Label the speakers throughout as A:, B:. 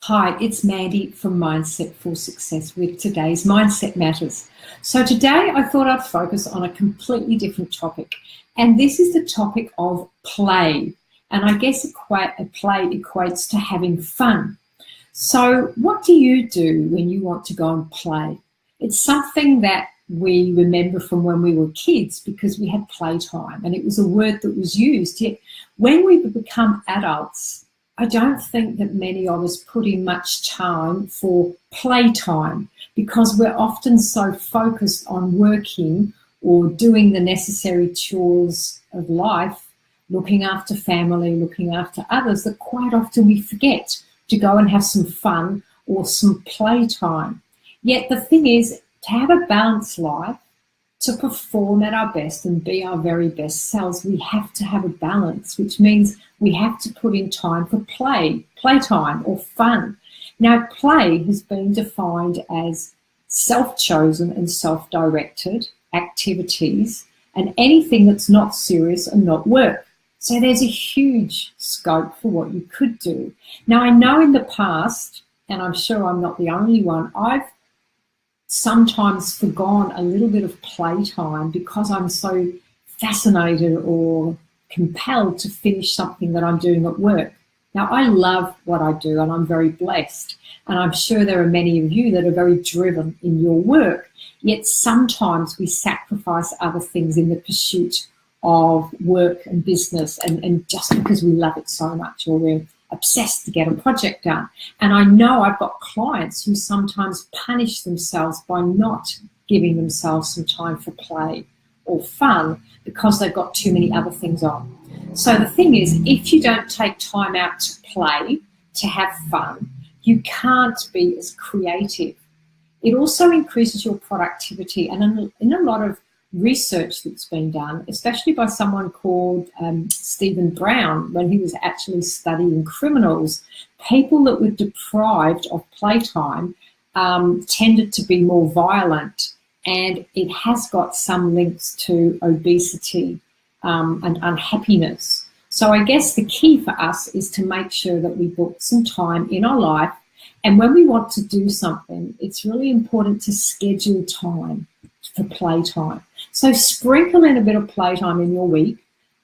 A: Hi, it's Mandy from Mindset for Success with today's Mindset Matters. So today I thought I'd focus on a completely different topic, and this is the topic of play. And I guess play equates to having fun. So what do you do when you want to go and play? It's something that we remember from when we were kids because we had playtime and it was a word that was used. Yet when we become adults, I don't think that many of us put in much time for playtime because we're often so focused on working or doing the necessary chores of life, looking after family, looking after others, that quite often we forget to go and have some fun or some playtime. Yet the thing is, to have a balanced life, to perform at our best and be our very best selves, we have to have a balance, which means we have to put in time for playtime or fun. Now, play has been defined as self-chosen and self-directed activities and anything that's not serious and not work. So there's a huge scope for what you could do. Now, I know in the past, and I'm sure I'm not the only one, I've sometimes forgone a little bit of playtime because I'm so fascinated or compelled to finish something that I'm doing at work. Now, I love what I do and I'm very blessed. And I'm sure there are many of you that are very driven in your work. Yet sometimes we sacrifice other things in the pursuit of work and business and just because we love it so much or we're obsessed to get a project done. And I know I've got clients who sometimes punish themselves by not giving themselves some time for play or fun because they've got too many other things on. So the thing is, if you don't take time out to play, to have fun, you can't be as creative. It also increases your productivity. And in a lot of research that's been done, especially by someone called Stephen Brown, when he was actually studying criminals, people that were deprived of playtime tended to be more violent, and it has got some links to obesity and unhappiness. So I guess the key for us is to make sure that we book some time in our life, and when we want to do something, it's really important to schedule time for playtime. So sprinkle in a bit of playtime in your week.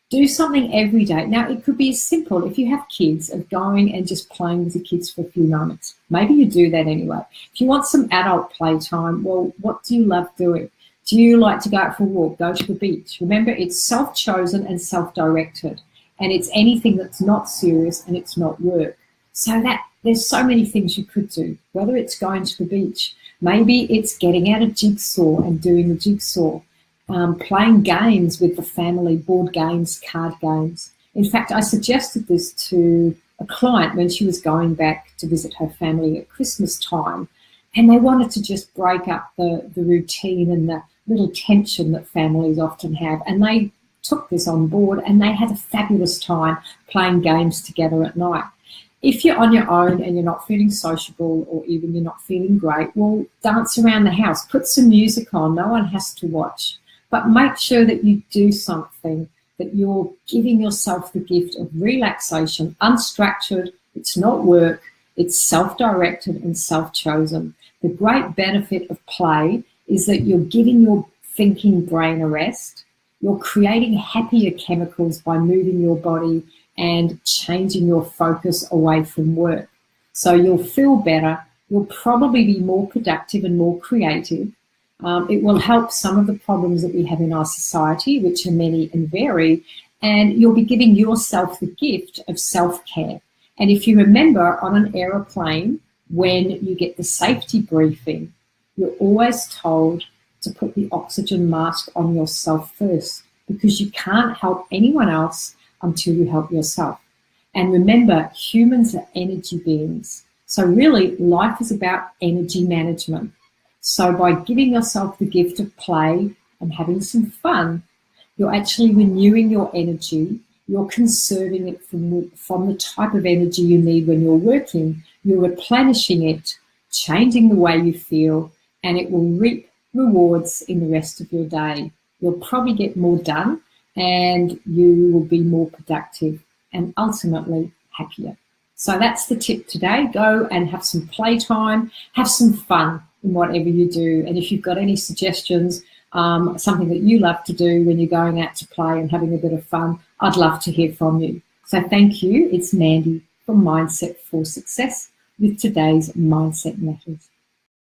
A: Do something every day. Now, it could be as simple, if you have kids, of going and just playing with the kids for a few moments. Maybe you do that anyway. If you want some adult playtime, well, what do you love doing? Do you like to go out for a walk, go to the beach? Remember, it's self-chosen and self-directed, and it's anything that's not serious and it's not work. So that there's so many things you could do, whether it's going to the beach, maybe it's getting out a jigsaw and doing the jigsaw, playing games with the family, board games, card games. In fact, I suggested this to a client when she was going back to visit her family at Christmas time, and they wanted to just break up the routine and the little tension that families often have, and they took this on board and they had a fabulous time playing games together at night. If you're on your own and you're not feeling sociable or even you're not feeling great, well, dance around the house, put some music on, no one has to watch. But make sure that you do something, that you're giving yourself the gift of relaxation, unstructured, it's not work, it's self-directed and self-chosen. The great benefit of play is that you're giving your thinking brain a rest, you're creating happier chemicals by moving your body and changing your focus away from work. So you'll feel better, you'll probably be more productive and more creative. It will help some of the problems that we have in our society, which are many and varied, and you'll be giving yourself the gift of self-care. And if you remember, on an aeroplane, when you get the safety briefing, you're always told to put the oxygen mask on yourself first, because you can't help anyone else until you help yourself. And remember, humans are energy beings. So really, life is about energy management. So by giving yourself the gift of play and having some fun, you're actually renewing your energy. You're conserving it from the type of energy you need when you're working. You're replenishing it, changing the way you feel, and it will reap rewards in the rest of your day. You'll probably get more done and you will be more productive and ultimately happier. So that's the tip today. Go and have some playtime, have some fun in whatever you do. And if you've got any suggestions, something that you love to do when you're going out to play and having a bit of fun, I'd love to hear from you. So thank you. It's Mandy from Mindset for Success with today's Mindset Matters.